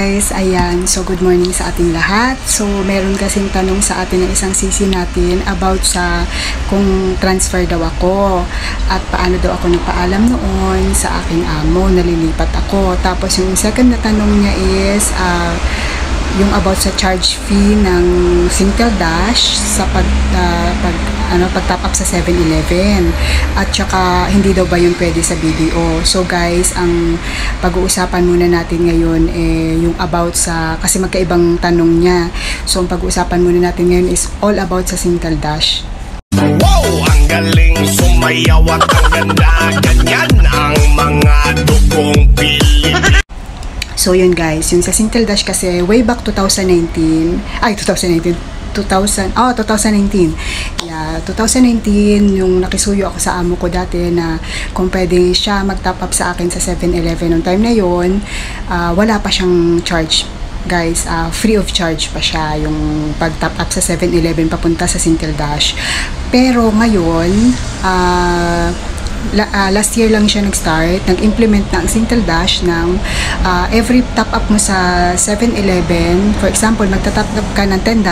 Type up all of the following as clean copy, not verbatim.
guys, ayan, so good morning sa ating lahat. So meron kasing tanong sa atin ng isang sisi natin about sa kung transfer daw ako at paano daw ako nagpaalam noon sa aking amo, nalilipat ako. Tapos yung second na tanong niya is yung about sa charge fee ng Singtel Dash sa pag-top up sa 7-Eleven at saka hindi daw ba yung pwede sa BDO. So guys, ang pag-uusapan muna natin ngayon yung about sa, kasi magkaibang tanong niya. So ang pag-uusapan muna natin ngayon is all about sa Singtel Dash. Wow! Ang galing sumayaw at ang ganda, ganyan ang mga dugong pili. So yun guys, yung sa Singtel Dash kasi way back 2019. Yeah, 2019 yung nakisuyo ako sa amo ko dati na kung pwede siya mag-top up sa akin sa 7-Eleven. Noong time na yun, wala pa siyang charge. Guys, free of charge pa siya yung pag-top up sa 7-Eleven papunta sa Singtel Dash. Pero ngayon, last year lang siya nag-start, nag-implement na ang Singtel Dash ng every top up mo sa 7-Eleven, for example, magta-top up ka ng $10,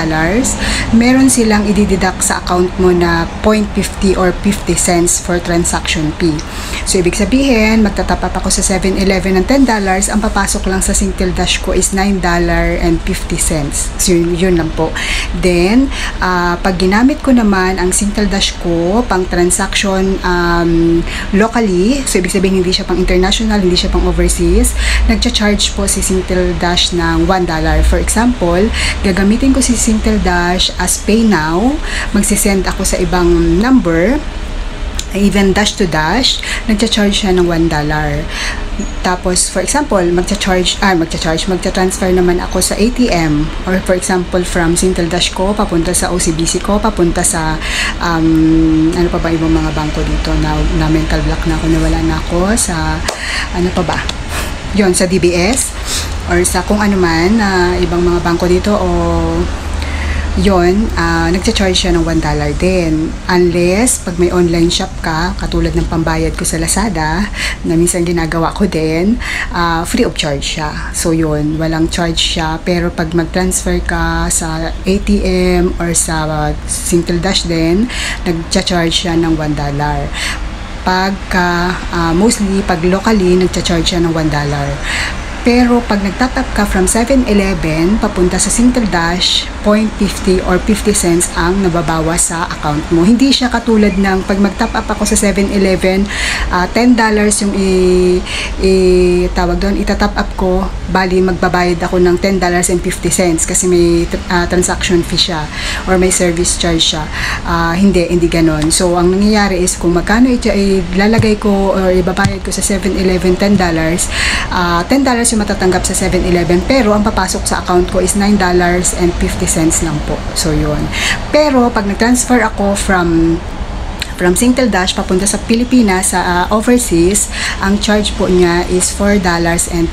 meron silang i-deduct sa account mo na 0.50 or 50 cents for transaction fee. So, ibig sabihin, magta-top up ako sa 7-Eleven ng $10, ang papasok lang sa Singtel Dash ko is $9.50. So, yun lang po. Then, pag ginamit ko naman ang Singtel Dash ko pang transaction locally, so ibig sabihin hindi siya pang international, hindi siya pang overseas, nagcha-charge po si Singtel Dash ng $1. For example, gagamitin ko si Singtel Dash as pay now, magsisend ako sa ibang number, even dash to dash, nagcha-charge siya ng $1. Tapos, for example, magcha-transfer naman ako sa ATM, or for example, from Singtel Dash ko, papunta sa OCBC ko, papunta sa, ano pa ba ibang mga bangko dito, na mental block na ako, nawala na ako, sa, ano pa ba, yon sa DBS, or sa kung ano man, ibang mga bangko dito, o yon, nagcha-charge siya ng $1 din. Unless, pag may online shop ka, katulad ng pambayad ko sa Lazada, na minsan ginagawa ko din, free of charge siya. So, yun, walang charge siya. Pero pag mag-transfer ka sa ATM or sa Singtel Dash din, nagcha-charge siya ng $1. Mostly, pag locally, nagcha-charge siya ng $1. Pero pag nag-top up ka from 7-Eleven papunta sa Singtel Dash, 0.50 or 50 cents ang nababawas sa account mo. Hindi siya katulad ng pag mag-top up ako sa 7-Eleven, $10 yung tawag doon, itatop up ko, bali magbabayad ako ng $10.50 kasi may transaction fee siya or may service charge siya. Hindi ganon. So, ang nangyayari is kung magkano ilalagay ko or ibabayad ko sa 7-Eleven $10 yung matatanggap sa 7-Eleven, pero ang papasok sa account ko is $9.50 lang po. So, yun. Pero, pag nag-transfer ako from Singtel Dash papunta sa Pilipinas, sa overseas, ang charge po niya is $4.50.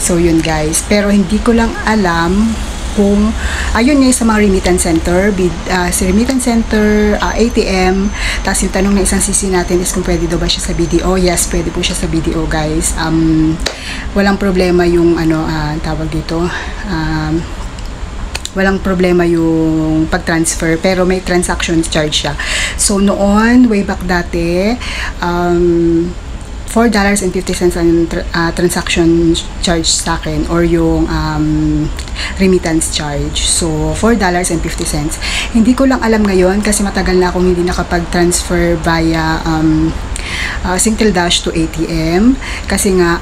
So, yun guys. Pero, hindi ko lang alam kung, ayun nga sa mga remittance center, sa remittance center, ATM, tapos yung tanong ng isang sisi natin is kung pwede daw ba siya sa BDO. Yes, pwede po siya sa BDO guys. Walang problema yung tawag dito, walang problema yung pag-transfer, pero may transaction charge siya. So noon, way back dati, $4.50 ang transaction charge sa akin, or yung remittance charge. So, $4.50. Hindi ko lang alam ngayon kasi matagal na akong hindi nakapag-transfer via Singtel Dash to ATM kasi nga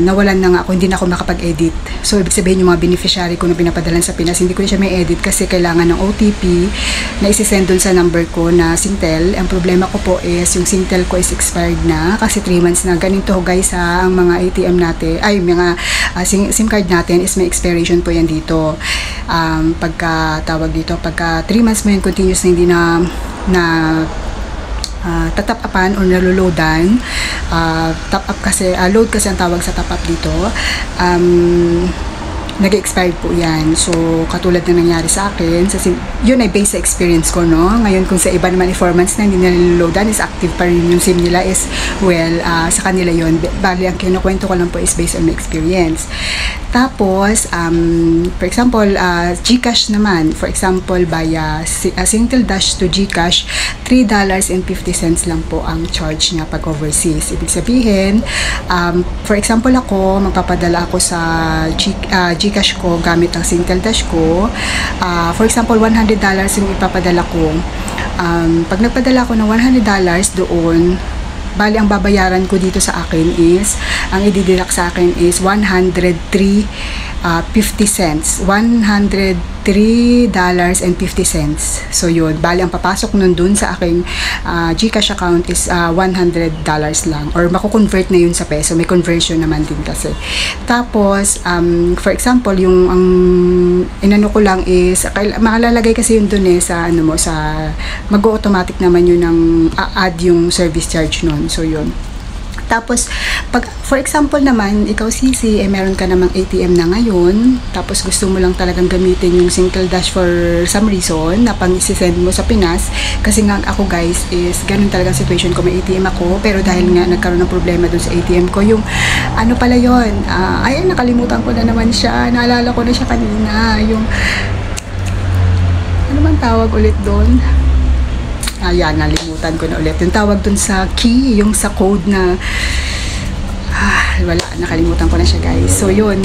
nawalan na nga ako, hindi na ako makapag-edit. So, ibig sabihin yung mga beneficiary ko na pinapadalan sa Pinas, hindi ko na siya may edit kasi kailangan ng OTP na isisend dun sa number ko na Singtel. Ang problema ko po is yung Singtel ko is expired na kasi 3 months na. Ganito guys, ang mga ATM natin, ay mga SIM card natin is may expiration po yan dito. Pagka 3 months mo yung continuous na hindi na tatap upan or naloloadan, top up kasi, load kasi ang tawag sa top up dito, nag-expired po yan. So, katulad na nangyari sa akin, yun ay based sa experience ko, no? Ngayon, kung sa iba naman 4 months na hindi naliloadan, is active pa rin yung SIM nila, is, well, sa kanila yun. Bali, ang kinukwento ko lang po is based on my experience. Tapos, for example, GCash naman, for example, via Singtel Dash to GCash, $3.50 lang po ang charge niya pag overseas. Ibig sabihin, for example ako, magpapadala ako sa GCash ko gamit ang Singtel Dash ko. For example, $100 yung ipapadala ko. Pag nagpadala ko ng $100 doon, bali ang babayaran ko dito sa akin is, ang idididak sa akin is $103.50. $103.50. So yun, bali ang papasok nun dun sa aking GCash account is $100 lang, or mako-convert na yun sa peso. May conversion naman din kasi. Tapos for example, yung ang inano ko lang is malalagay kasi yun dun sa ano mo, sa mag-automatic naman yun ng add yung service charge nun. So yun. Tapos, pag, for example naman, ikaw Sisi, meron ka namang ATM na ngayon, tapos gusto mo lang talagang gamitin yung Singtel Dash for some reason, na pang isi-send mo sa Pinas, kasi nga ako guys, is ganun talagang situation ko, may ATM ako, pero dahil nga nagkaroon ng problema dun sa ATM ko, yung, ano pala yun, ay, nakalimutan ko na naman siya, naalala ko na siya kanina, yung, ano man tawag ulit dun? Ayan, nalimutan ko na ulit. Yung tawag dun sa key, yung sa code na wala, nakalimutan ko na siya guys. So yun,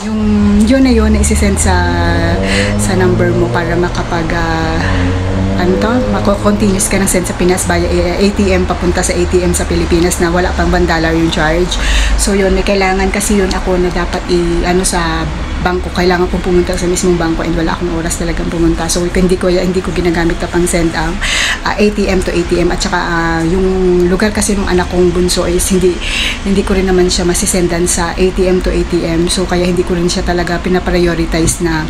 yun na yun na isi-send sa number mo para makapag mako-continuous ka ng send sa Pinas via ATM papunta sa ATM sa Pilipinas na wala pang $1 yung charge. So yun, may kailangan kasi yun ako na dapat sa bangko, kailangan kong pumunta sa mismong bangko and wala akong oras talagang pumunta. So hindi ko ginagamit na pang send ang ATM to ATM, at saka yung lugar kasi ng anak kong bunso is hindi ko rin naman siya masisendan sa ATM to ATM. So kaya hindi ko rin siya talaga pinaprioritize na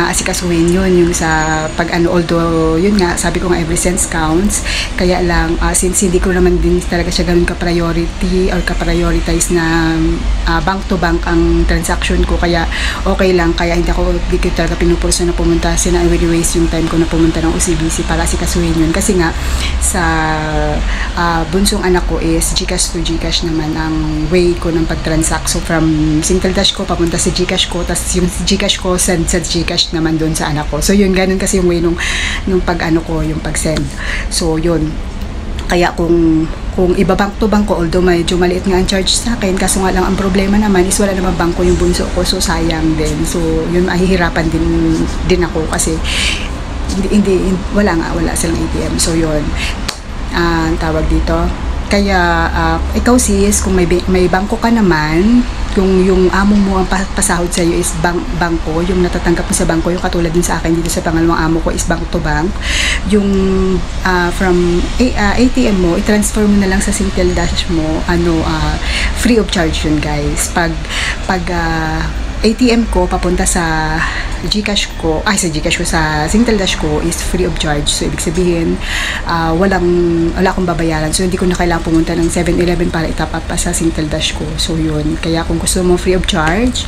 asikasuhin yun yung sa although yun nga, sabi ko nga every cent counts, kaya lang since hindi ko naman din talaga siya ganun ka-priority or ka-prioritize na bank to bank ang transaction ko, kaya okay lang, kaya hindi ko talaga pinupurso na pumunta, waste yung time ko na pumunta ng OCBC para asikasuhin yun, kasi nga sa bunsong anak ko is GCash to GCash naman ang way ko ng pag-transact. So from Singtel Dash ko papunta sa GCash ko, tapos yung GCash ko send sa GCash naman doon sa anak ko. So yun, ganun kasi yung way nung yung pag-send. So yun, kaya kung iba-bank to bank ko, although medyo maliit nga ang charge sa akin, kaso nga lang ang problema naman is wala naman bangko yung bunso ko, so sayang din. So yun, mahihirapan din ako kasi wala silang ATM. So yun, tawag dito. Kaya ikaw sis, kung may bangko ka naman, yung amo mo ang pasahod sa iyo is bangko, yung natatanggap mo sa bangko, yung katulad din sa akin dito sa pangalawang amo ko is bank to bank, yung from ATM mo, i-transfer mo na lang sa Singtel Dash mo, free of charge yun guys. Pag ATM ko papunta sa GCash ko, sa Singtel Dash ko is free of charge. So ibig sabihin wala akong babayaran. So hindi ko na kailangan pumunta ng 7-Eleven para i-top up pa sa Singtel Dash ko. So yun, kaya kung gusto mo free of charge,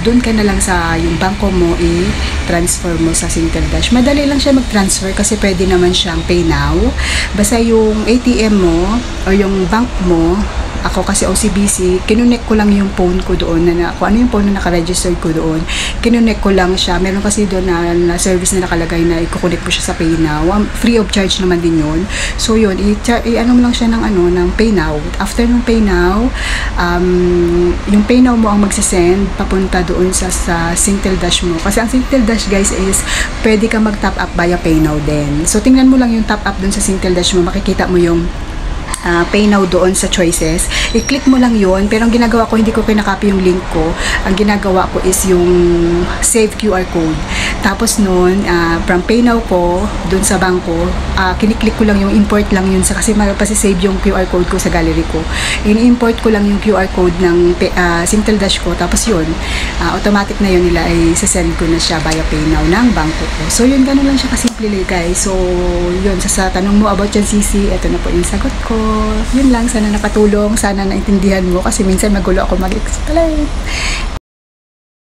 doon ka na lang sa yung bangko mo, i-transfer mo sa Singtel Dash. Madali lang siya mag-transfer kasi pwede naman siyang pay now. Basta yung ATM mo o yung bank mo, ako kasi OCBC, kinunek ko lang yung phone ko doon, kung ano yung phone na naka-registered ko doon, kinunek ko lang siya. Meron kasi doon na service na nakalagay na ikukunik mo siya sa PayNow. Free of charge naman din yun. So yun, ano mo lang siya ng PayNow. After ng PayNow, yung PayNow mo ang magsisend papunta doon sa Singtel Dash mo. Kasi ang Singtel Dash guys is pwede ka mag-top up via PayNow din. So tingnan mo lang yung top up doon sa Singtel Dash mo, makikita mo yung PayNow doon sa choices. I-click mo lang yon, pero ang ginagawa ko, hindi ko kinakopy yung link ko. Ang ginagawa ko is yung save QR code. Tapos noon, from PayNow ko doon sa bangko, kiniklik ko lang yung import lang yun kasi mapasisave yung QR code ko sa gallery ko. Ini-import ko lang yung QR code ng Singtel Dash ko, tapos yun, automatic na yun nila ay sasend ko na siya via PayNow ng bangko ko. So yun, ganun lang siya kasimple guys. So yun, sa tanong mo about yan Sisi, ito na po yung sagot ko. Yun lang, sana nakatulong, sana naintindihan mo kasi minsan magulo ako mag-explain.